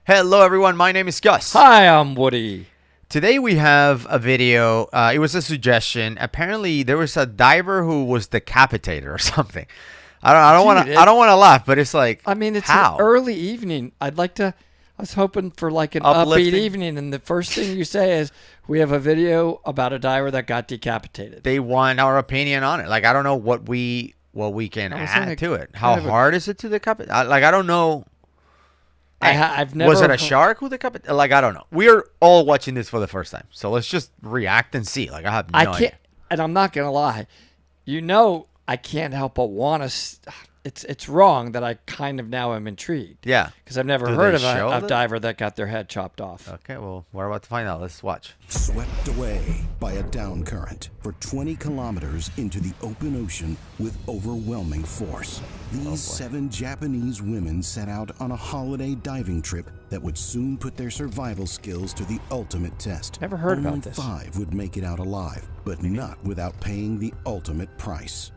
Hello, everyone. My name is Gus. Hi, I'm Woody. Today we have a video. It was a suggestion. Apparently, there was a diver who was decapitated or something. I don't want to laugh, but it's like, I mean, it's how? an early evening. I was hoping for like an Uplifting. upbeat evening, and the first thing you say is, we have a video about a diver that got decapitated. They want our opinion on it. Like, I don't know what we can I was add like, to it. How kind of a- hard is it to decapitate? I don't know. I've never. Was it a shark who decapitated? Like, I don't know. We are all watching this for the first time, so let's just react and see. Like, I have no I can't, idea. and I'm not gonna lie. I can't help but want to. It's wrong that I kind of now am intrigued. Yeah. Because I've never Do heard they of show a the- diver that got their head chopped off. Okay, well, we're about to find out. Let's watch. Swept away by a down current for 20 kilometers into the open ocean with overwhelming force. These 7 Japanese women set out on a holiday diving trip that would soon put their survival skills to the ultimate test. Never heard Only about this. 5 would make it out alive, but not without paying the ultimate price.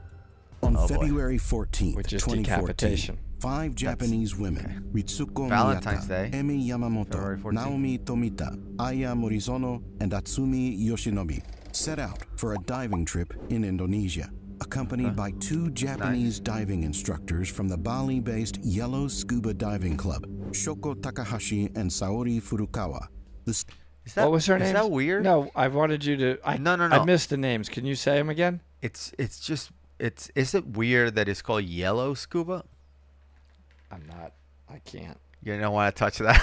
On Oh, boy. February 14th, Which is 2014, decapitation. 5 Japanese women, Ritsuko Valentine's Miyata, Day, Emi February Yamamoto, 14th. Naomi Tomita, Aya Morizono, and Atsumi Yoshinobu, set out for a diving trip in Indonesia, accompanied by 2 Japanese diving instructors from the Bali-based Yellow Scuba Diving Club, Shoko Takahashi and Saori Furukawa. Is that, What was her name? Is that weird? No, I wanted you to. No. I missed the names. Can you say them again? It's just is it weird that it's called yellow scuba? I can't. You don't want to touch that.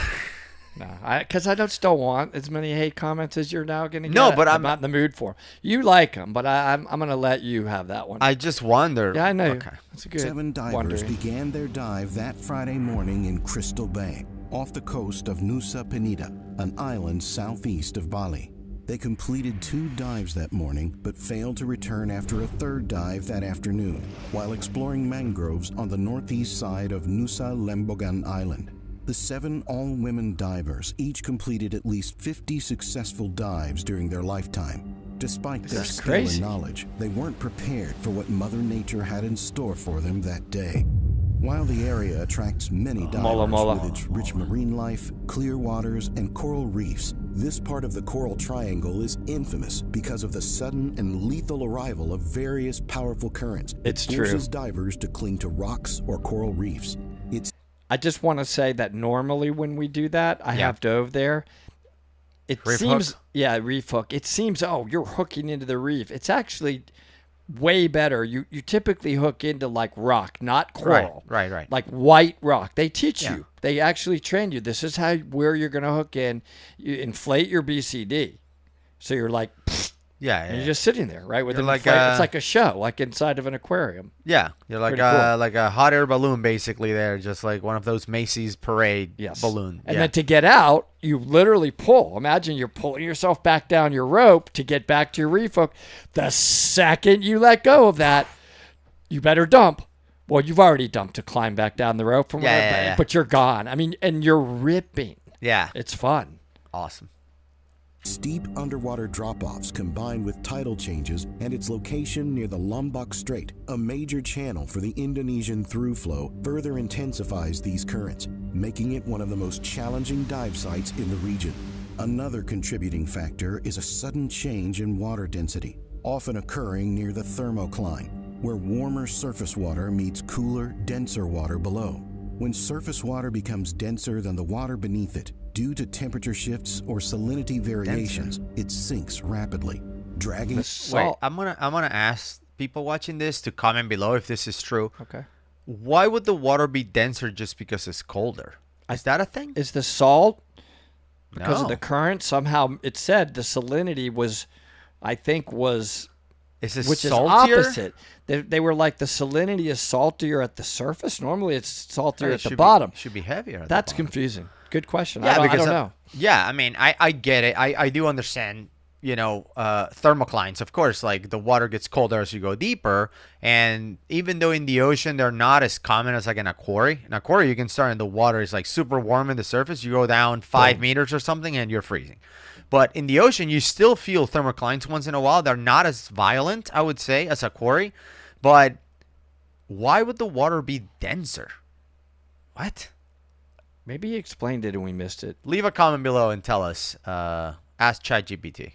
No, because I don't still want as many hate comments as you're now going to get. No, but I'm I'm- not in the mood for 'em. You like them, but I'm going to let you have that one. I just wonder. yeah, I know. Okay. That's a good 7 divers wondering. began their dive that Friday morning in Crystal Bay, off the coast of Nusa Penida, an island southeast of Bali. They completed 2 dives that morning, but failed to return after a 3rd dive that afternoon, while exploring mangroves on the northeast side of Nusa Lembongan Island. The 7 all-women divers each completed at least 50 successful dives during their lifetime. Despite their is skill crazy. and knowledge, they weren't prepared for what Mother Nature had in store for them that day. While the area attracts many divers mola. with its rich marine life, clear waters, and coral reefs, this part of the Coral Triangle is infamous because of the sudden and lethal arrival of various powerful currents. It's It true. forces divers to cling to rocks or coral reefs. It's I just want to say that normally when we do that, I Yeah. have dove there. It Reef seems, hook? yeah, reef hook. It seems, oh, you're hooking into the reef. It's actually way better. You typically hook into like rock, not coral. Right. Like white rock. They teach Yeah. you. They actually train you. This is where you're going to hook in. You inflate your BCD. So you're like, Yeah. and you're just sitting there, right? With You're an like, it's like a show, like inside of an aquarium. Yeah. You're like Pretty cool. like a hot air balloon, basically. There, just like one of those Macy's parade Yes. balloon. And yeah. then to get out, you literally pull. Imagine you're pulling yourself back down your rope to get back to your reef hook. The second you let go of that, you better dump. Well, you've already dumped to climb back down the rope from Yeah, where, yeah, yeah. but you're gone. I mean, and you're ripping. Yeah. It's fun. Awesome. steep underwater drop-offs combined with tidal changes and its location near the Lombok Strait, a major channel for the Indonesian through flow, further intensifies these currents, making it one of the most challenging dive sites in the region. Another contributing factor is a sudden change in water density, often occurring near the thermocline, where warmer surface water meets cooler, denser water below. When surface water becomes denser than the water beneath it, due to temperature shifts or salinity variations, it sinks rapidly, dragging. Wait, I'm gonna ask people watching this to comment below if this is true. Okay. Why would the water be denser just because it's colder? Is that a thing? Is the salt because of No. the current? Somehow it said the salinity was, I think was, Is it which saltier? is opposite. They were like the salinity is saltier at the surface. Normally it's saltier It at the should bottom. Should be heavier. At That's the bottom. confusing. Good question. Yeah, I because don't know. Yeah, I mean, I get it. I do understand. You know, thermoclines. Of course, like the water gets colder as you go deeper, and even though in the ocean they're not as common as like in a quarry. In a quarry, you can start in the water is like super warm in the surface. You go down 5 meters or something, and you're freezing. But in the ocean, you still feel thermoclines once in a while. They're not as violent, I would say, as a quarry. But why would the water be denser? What? Maybe he explained it and we missed it. Leave a comment below and tell us. Ask ChatGPT.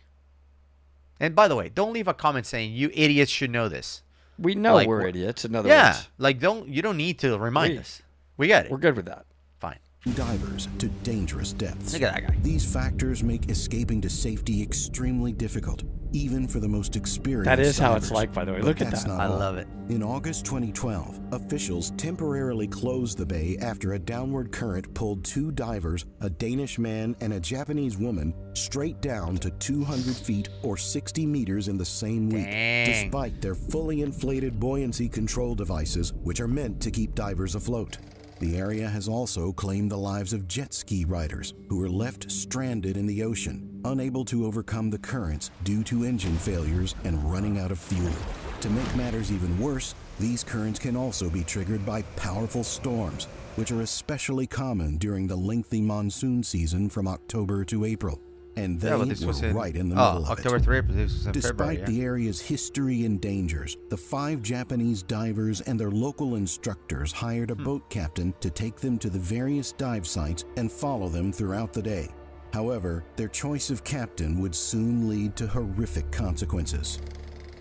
And by the way, don't leave a comment saying you idiots should know this. We know Like, we're idiots. In other Yeah, words, like you don't need to remind We- us. We get it. we're good with that. Fine. Divers to dangerous depths. Look at that guy. These factors make escaping to safety extremely difficult, even for the most experienced That is how it's divers. like, by the way. But Look at that's that. not I all. love it. In August 2012, officials temporarily closed the bay after a downward current pulled 2 divers, a Danish man and a Japanese woman, straight down to 200 feet or 60 meters in the same week, Dang. despite their fully inflated buoyancy control devices, which are meant to keep divers afloat. The area has also claimed the lives of jet ski riders who were left stranded in the ocean, unable to overcome the currents due to engine failures and running out of fuel. To make matters even worse, these currents can also be triggered by powerful storms, which are especially common during the lengthy monsoon season from October to April. And they Yeah, but this was were in right in the middle of October it. 3, but this was in Despite February. Yeah. the area's history and dangers, the 5 Japanese divers and their local instructors hired a boat captain to take them to the various dive sites and follow them throughout the day. However, their choice of captain would soon lead to horrific consequences.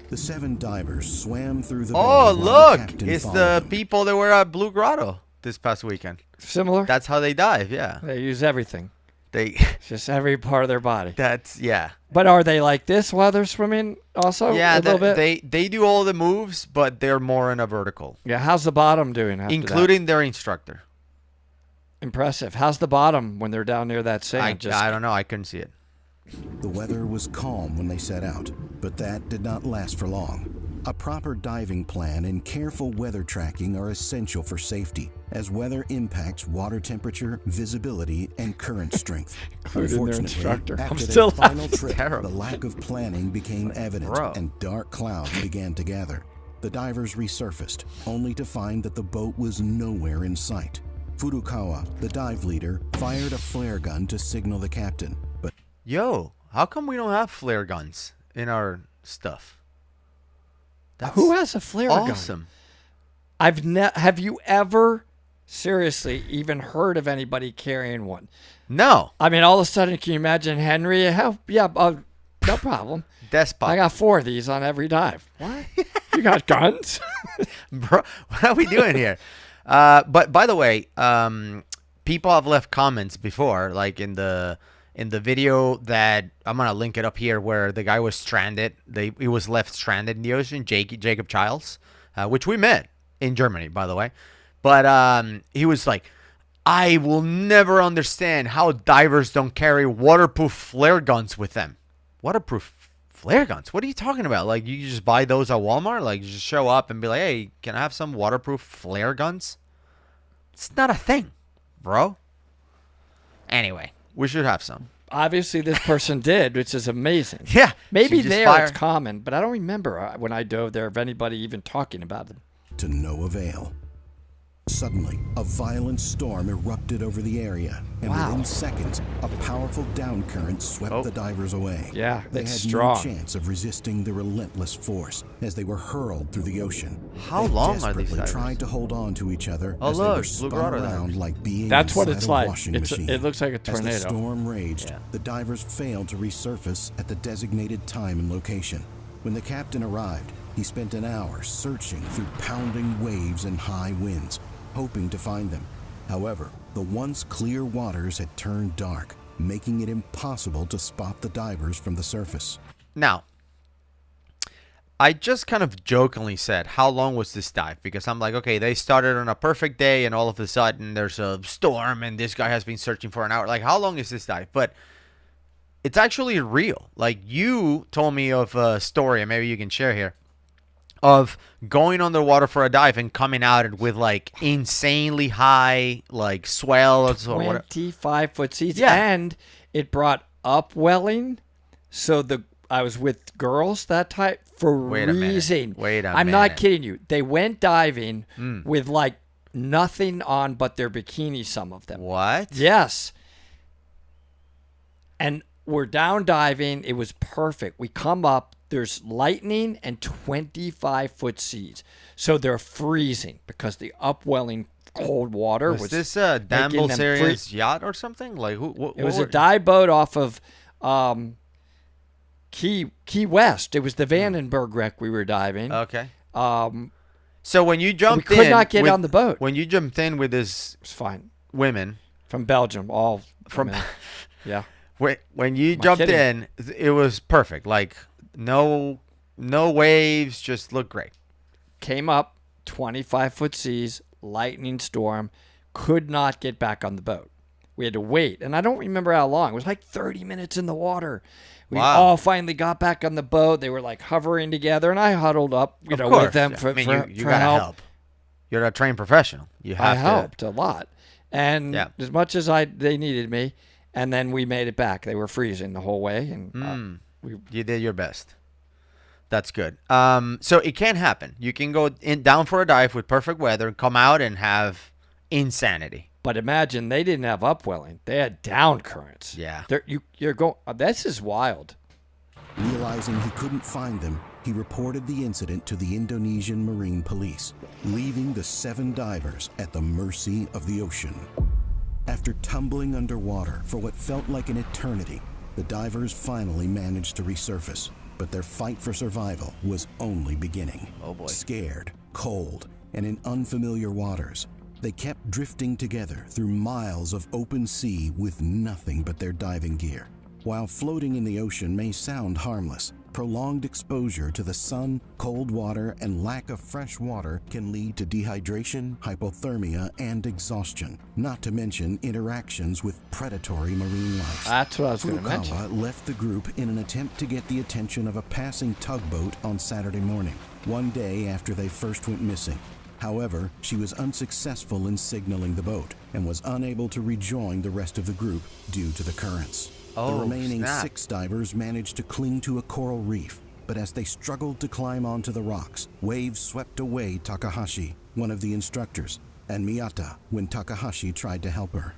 The 7 divers swam through the bay Oh, while the look! captain It's followed the them. people that were at Blue Grotto this past weekend. Similar. That's how they dive. Yeah, They use everything. they. It's just every part of their body. That's yeah. But are they like this while they're swimming also? Yeah, a little bit? they do all the moves, but they're more in a vertical, Yeah, how's the bottom doing after including their instructor. that? Impressive. How's the bottom when they're down near that sand? I don't know. I couldn't see it. The weather was calm when they set out, but that did not last for long. A proper diving plan and careful weather tracking are essential for safety, as weather impacts water temperature, visibility, and current strength. Including their Unfortunately, instructor. I'm after still their final laughing. trip, Terrible. the lack of planning became evident, bro. and dark clouds began to gather. The divers resurfaced, only to find that the boat was nowhere in sight. Furukawa, the dive leader, fired a flare gun to signal the captain, but Yo, how come we don't have flare guns in our stuff? That's Who has a flare gun? awesome. Have you ever seriously even heard of anybody carrying one? No, I mean, all of a sudden, can you imagine Henry? No problem. despot. I got 4 of these on every dive. What? You got guns? Bro, what are we doing here? But by the way, people have left comments before, like in the video that I'm gonna link it up here, where the guy was stranded. He was left stranded in the ocean. Jacob Childs, which we met in Germany, by the way. But he was like, I will never understand how divers don't carry waterproof flare guns with them. Waterproof flare guns? What are you talking about? Like, you just buy those at Walmart? Like, you just show up and be like, hey, can I have some waterproof flare guns? It's not a thing, bro. Anyway, we should have some. Obviously, this person did, which is amazing. Yeah. Maybe she just there fired- it's common, but I don't remember when I dove there of anybody even talking about them. to no avail. Suddenly, a violent storm erupted over the area, and Wow. within seconds, a powerful down current swept Oh. the divers away. Yeah, They it's had strong. no chance of resisting the relentless force as they were hurled through the ocean. How They long are these desperately divers? tried to hold on to each other Oh, as they look, were Blue spun Grotto around divers. like being That's what inside it's a like. washing It machine. looks like a As the tornado. storm raged, Yeah. the divers failed to resurface at the designated time and location. When the captain arrived, he spent an hour searching through pounding waves and high winds, hoping to find them. However, the once clear waters had turned dark, making it impossible to spot the divers from the surface. Now, I just kind of jokingly said, how long was this dive? Because I'm like, okay, they started on a perfect day and all of a sudden there's a storm and this guy has been searching for an hour. Like, how long is this dive? But it's actually real. Like, you told me of a story, and maybe you can share here, of going underwater for a dive and coming out with like insanely high like swells or whatever. 25-foot seas. Yeah. And it brought upwelling. So I was with girls that time, Wait a minute. freezing. Wait a I'm not minute. kidding you. They went diving with like nothing on but their bikinis, some of them. What? Yes. And we're down diving. It was perfect. We come up. There's lightning and 25-foot seas. So they're freezing because the upwelling cold water. Was this a Dan making them Bilzerian's yacht or something? Like who? It was a dive boat off of Key West. It was the Vandenberg wreck we were diving. Okay. Um, So when you jumped we in, could not get on the boat. When you jumped in with this It was fine. women From Belgium, all from, yeah. when you Am I jumped kidding? in, it was perfect. Like no waves, just looked great. Came up, 25-foot seas, lightning storm, could not get back on the boat. We had to wait, and I don't remember how long. It was like 30 minutes in the water. We Wow. all finally got back on the boat. They were like hovering together, and I huddled up, Of with course. them I for, mean, for, you for gotta help. help. You're a trained professional. You I have to. helped a lot, and Yeah. as much as they needed me, and then we made it back. They were freezing the whole way, and You did your best. That's good. So it can happen. You can go down for a dive with perfect weather, come out and have insanity. But imagine they didn't have upwelling; they had down currents. Yeah. You're going. This is wild. Realizing he couldn't find them, he reported the incident to the Indonesian Marine Police, leaving the 7 divers at the mercy of the ocean. After tumbling underwater for what felt like an eternity, the divers finally managed to resurface, but their fight for survival was only beginning. Oh boy. Scared, cold, and in unfamiliar waters, they kept drifting together through miles of open sea with nothing but their diving gear. While floating in the ocean may sound harmless, prolonged exposure to the sun, cold water, and lack of fresh water can lead to dehydration, hypothermia, and exhaustion, not to mention interactions with predatory marine life. That's what I was going to mention. Furukawa left the group in an attempt to get the attention of a passing tugboat on Saturday morning, one day after they first went missing. However, she was unsuccessful in signaling the boat and was unable to rejoin the rest of the group due to the currents. Oh, the remaining snap. 6 divers managed to cling to a coral reef, but as they struggled to climb onto the rocks, waves swept away Takahashi, one of the instructors, and Miyata when Takahashi tried to help her.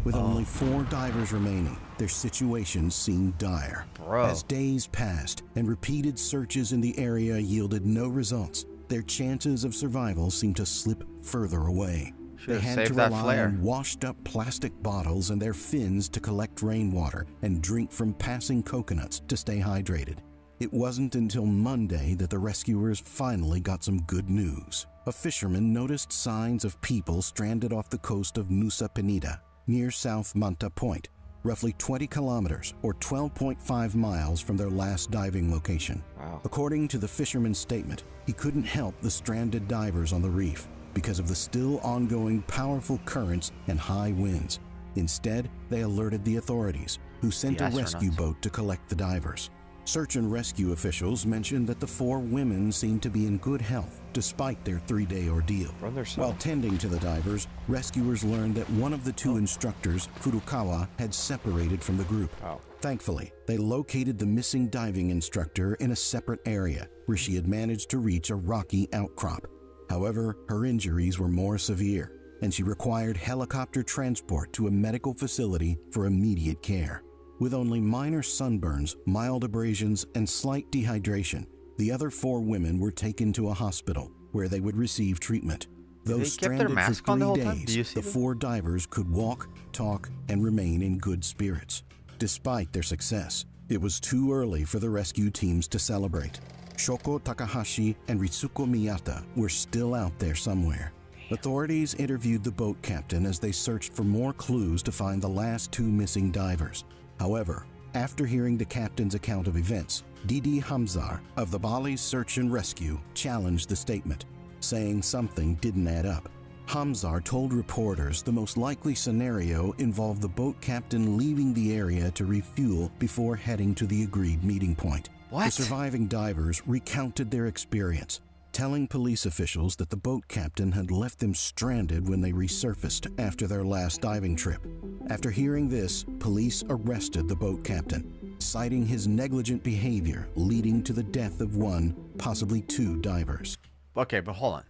With only 4 divers remaining, their situation seemed dire. Bro. As days passed and repeated searches in the area yielded no results, their chances of survival seemed to slip further away. They Should've had saved to that rely flare. on washed-up plastic bottles and their fins to collect rainwater and drink from passing coconuts to stay hydrated. It wasn't until Monday that the rescuers finally got some good news. A fisherman noticed signs of people stranded off the coast of Nusa Penida, near South Manta Point, roughly 20 kilometers or 12.5 miles from their last diving location. Wow. According to the fisherman's statement, he couldn't help the stranded divers on the reef because of the still ongoing powerful currents and high winds. Instead, they alerted the authorities, who sent The a rescue astronauts. boat to collect the divers. Search and rescue officials mentioned that the 4 women seemed to be in good health despite their 3-day ordeal. Run their While tending to the divers, rescuers learned that one of the 2 instructors, Furukawa, had separated from the group. Wow. Thankfully, they located the missing diving instructor in a separate area where she had managed to reach a rocky outcrop. However, her injuries were more severe, and she required helicopter transport to a medical facility for immediate care. With only minor sunburns, mild abrasions, and slight dehydration, the other 4 women were taken to a hospital where they would receive treatment. Though they keep their stranded mask for on the 3 whole time? Do days, you see the them? 4 divers could walk, talk, and remain in good spirits. Despite their success, it was too early for the rescue teams to celebrate. Shoko Takahashi and Ritsuko Miyata were still out there somewhere. Authorities interviewed the boat captain as they searched for more clues to find the last 2 missing divers. However, after hearing the captain's account of events, Didi Hamzar of the Bali Search and Rescue challenged the statement, saying something didn't add up. Hamzar told reporters the most likely scenario involved the boat captain leaving the area to refuel before heading to the agreed meeting point. What? The surviving divers recounted their experience, telling police officials that the boat captain had left them stranded when they resurfaced after their last diving trip. After hearing this, police arrested the boat captain, citing his negligent behavior leading to the death of 1, possibly 2 divers. Okay, but hold on.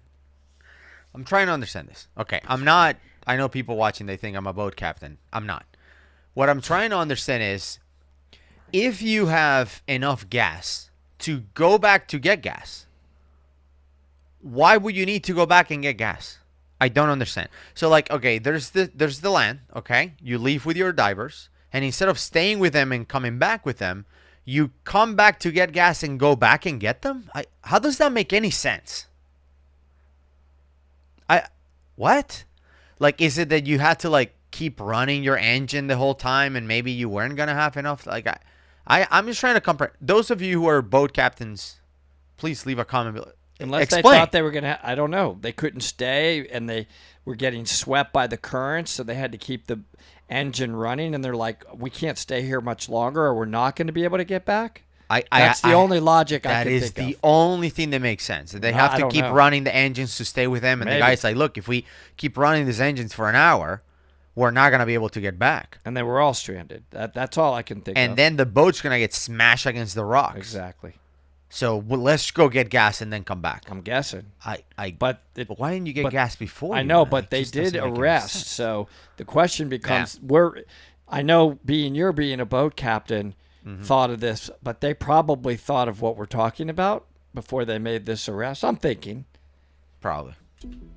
I'm trying to understand this. Okay, I'm not. I know people watching, they think I'm a boat captain. I'm not. What I'm trying to understand is if you have enough gas to go back to get gas, why would you need to go back and get gas? I don't understand. So like, okay, there's the land. Okay, you leave with your divers, and instead of staying with them and coming back with them, you come back to get gas and go back and get them. How does that make any sense? I what? Like, is it that you had to like keep running your engine the whole time, and maybe you weren't gonna have enough? Like, I'm just trying to compare. Those of you who are boat captains, please leave a comment below. Unless Explain. they thought they were going to, I don't know. They couldn't stay and they were getting swept by the currents, so they had to keep the engine running. And they're like, we can't stay here much longer or we're not going to be able to get back. That's the only logic I can think of. That is the only thing that makes sense. They have to keep running the engines to stay with them. And the guy's like, look, if we keep running these engines for an hour, we're not going to be able to get back. And they were all stranded. That's all I can think of. And then the boat's going to get smashed against the rocks. Exactly. So let's go get gas and then come back. I'm guessing. But why didn't you get gas before? I know, but they did arrest. So the question becomes, I know you're being a boat captain, thought of this, but they probably thought of what we're talking about before they made this arrest. I'm thinking. Probably.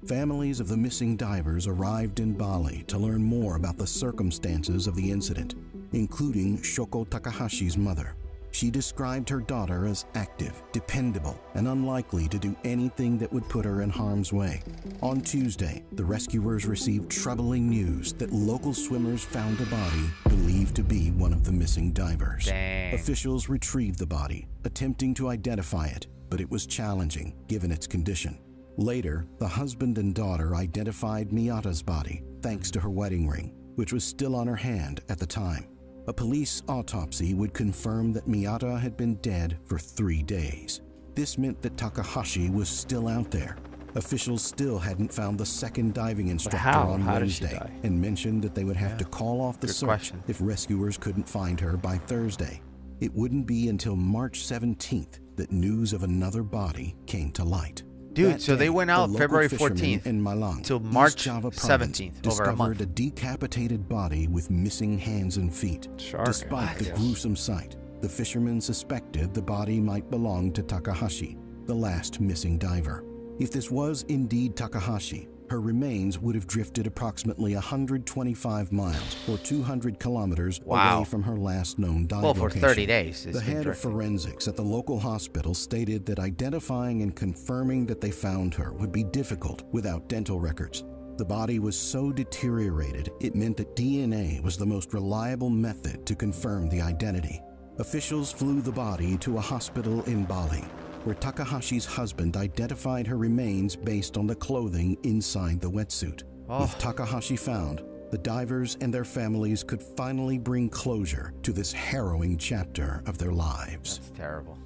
Families of the missing divers arrived in Bali to learn more about the circumstances of the incident, including Shoko Takahashi's mother. She described her daughter as active, dependable, and unlikely to do anything that would put her in harm's way. On Tuesday, the rescuers received troubling news that local swimmers found a body believed to be one of the missing divers. Dang. Officials retrieved the body, attempting to identify it, but it was challenging given its condition. Later, the husband and daughter identified Miyata's body thanks to her wedding ring, which was still on her hand at the time. A police autopsy would confirm that Miyata had been dead for 3 days. This meant that Takahashi was still out there. Officials still hadn't found the second diving instructor on Wednesday and mentioned that they would have to call off the search if rescuers couldn't find her by Thursday. It wouldn't be until March 17th that news of another body came to light. Dude, so they went out February 14th in Malang, till March Java 17th, over a month. discovered a decapitated body with missing hands and feet. Despite the gruesome sight, the fishermen suspected the body might belong to Takahashi, the last missing diver. If this was indeed Takahashi, her remains would have drifted approximately 125 miles or 200 kilometers away from her last known dive location. Well, for 30 days. The head of forensics at the local hospital stated that identifying and confirming that they found her would be difficult without dental records. The body was so deteriorated, it meant that DNA was the most reliable method to confirm the identity. Officials flew the body to a hospital in Bali, where Takahashi's husband identified her remains based on the clothing inside the wetsuit. With Takahashi found, the divers and their families could finally bring closure to this harrowing chapter of their lives. That's terrible.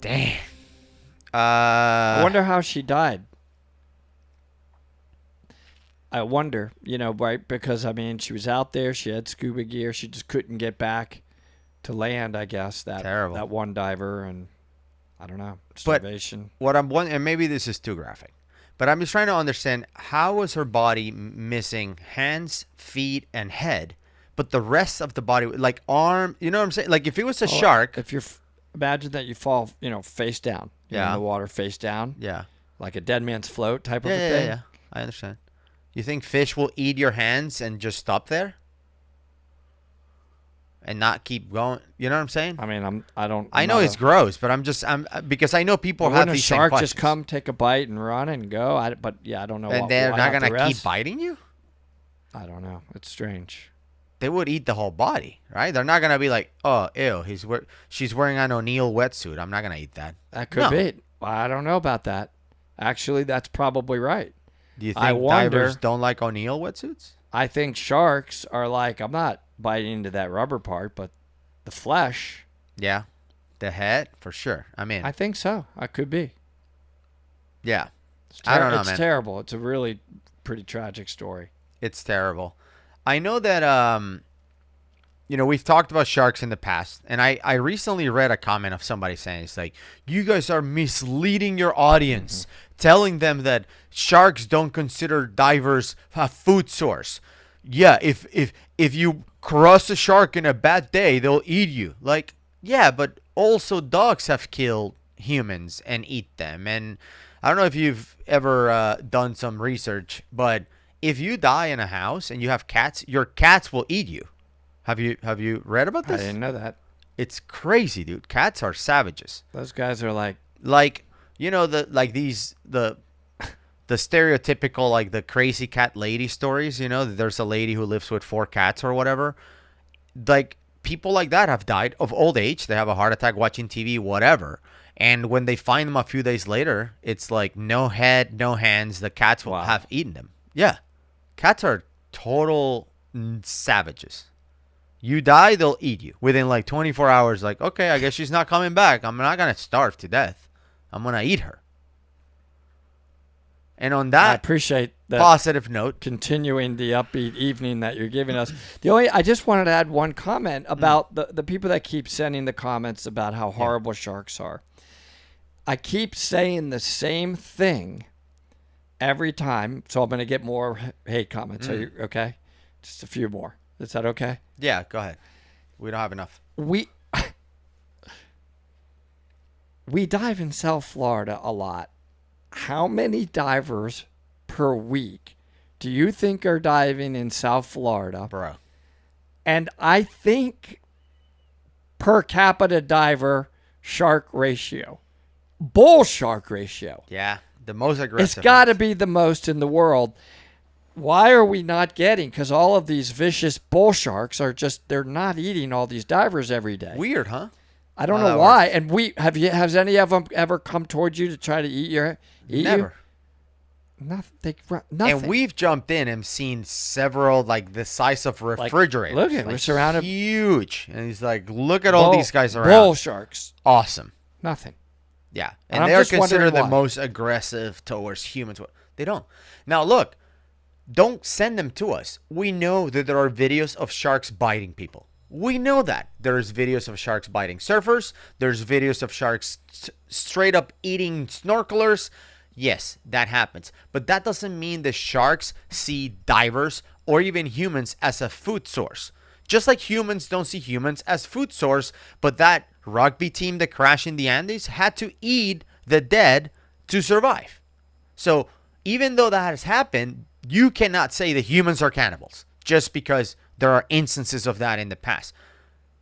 Dang. I wonder how she died. I wonder, right? Because, she was out there. She had scuba gear. She just couldn't get back to land, I guess. That one diver, and I don't know, starvation. But what I'm wondering, and maybe this is too graphic, but I'm just trying to understand, how was her body missing hands, feet, and head, but the rest of the body, like arm, you know what I'm saying? Like if it was a shark. If imagine that you fall, face down. In the water, face down. Yeah. Like a dead man's float type of a thing. Yeah. I understand. You think fish will eat your hands and just stop there? And not keep going? You know what I'm saying? I know it's gross, but because I know people have these same questions. Shark just come, take a bite, and run and go. I don't know. And they're not gonna keep biting you? I don't know. It's strange. They would eat the whole body, right? They're not gonna be like, oh, ew, she's wearing an O'Neill wetsuit. I'm not gonna eat that. That could be. I don't know about that. Actually, that's probably right. Do you think divers don't like O'Neill wetsuits? I think sharks are like, I'm not biting into that rubber part, but the flesh. Yeah. The head, for sure. I think so. I could be. Yeah. I don't know, man. It's terrible. It's a really pretty tragic story. It's terrible. I know that, we've talked about sharks in the past, and I recently read a comment of somebody saying, it's like, you guys are misleading your audience, telling them that sharks don't consider divers a food source. Yeah, if you cross a shark in a bad day, they'll eat you. Like, yeah, but also dogs have killed humans and eat them. And I don't know if you've ever done some research, but if you die in a house and you have cats, your cats will eat you. Have you read about I this? didn't know that. It's crazy, dude. Cats are savages. Those guys are like, Like, the stereotypical, like, the crazy cat lady stories, there's a lady who lives with 4 cats or whatever. Like, people like that have died of old age. They have a heart attack watching TV, whatever. And when they find them a few days later, it's like no head, no hands. The cats will Wow. have eaten them. Yeah. Cats are total savages. You die, they'll eat you within like 24 hours. Like, okay, I guess she's not coming back. I'm not going to starve to death. I'm going to eat her. And on I that appreciate that. positive note, Continuing the upbeat evening that you're giving us. I just wanted to add one comment about the people that keep sending the comments about how horrible sharks are. I keep saying the same thing every time, so I'm going to get more hate comments. Are you okay? Just a few more. Is that okay? yeah, go ahead. We don't have enough. We dive in South Florida a lot. How many divers per week do you think are diving in South Florida? Bro. And I think per capita diver shark ratio, bull shark ratio, Yeah, the most aggressive. it's got to ones. be the most in the world. Why are we not getting? Because all of these vicious bull sharks are they're not eating all these divers every day. Weird, huh? I don't how know that why. works. And has any of them ever come towards you to try to eat you? Never. Nothing. And we've jumped in and seen several, like, the size of refrigerators. look at it, like, we're surrounded- huge. And he's like, look at all these guys around. Bull sharks. Awesome. Nothing. Yeah. And And I'm they're just wondering considered the why. most aggressive towards humans. They don't. Now, look, don't send them to us. We know that there are videos of sharks biting people. We know that. There's videos of sharks biting surfers. There's videos of sharks straight up eating snorkelers. Yes, that happens. But that doesn't mean the sharks see divers or even humans as a food source. Just like humans don't see humans as food source, but that rugby team that crashed in the Andes had to eat the dead to survive. So even though that has happened, you cannot say that humans are cannibals just because there are instances of that in the past.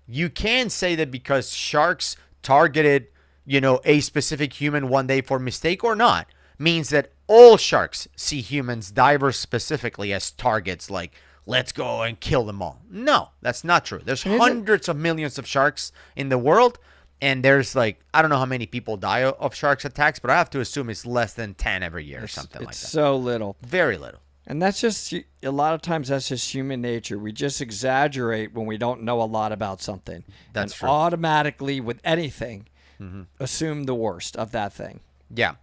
You can say that because sharks targeted, a specific human one day for mistake or not, means that all sharks see humans, divers specifically, as targets, like, let's go and kill them all. No, that's not true. There's hundreds of millions of sharks in the world, and there's, like, I don't know how many people die of sharks attacks, but I have to assume it's less than 10 every year or something like It's that. so little. Very little. And that's just, a lot of times that's just human nature. We just exaggerate when we don't know a lot about something. That's and true. automatically, with anything, assume the worst of that thing. Yeah.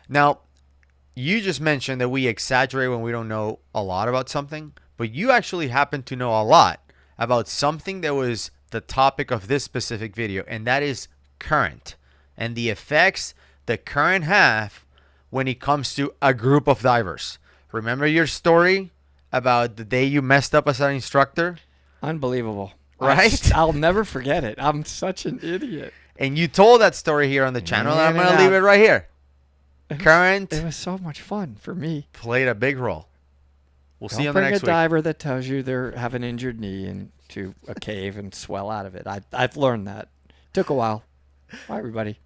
Now, you just mentioned that we exaggerate when we don't know a lot about something, but you actually happen to know a lot about something that was the topic of this specific video, and that is current and the effects that current have when it comes to a group of divers. Remember your story about the day you messed up as an instructor? Unbelievable. Right? I'll never forget it. I'm such an idiot. And you told that story here on the channel, and I'm Yeah, going to leave it right here. Current It was so much fun for me. played a big role. We'll see you Don't on the bring next a week. diver that tells you they have an injured knee into a cave and swell out of it. I've learned that. Took a while. Bye, everybody.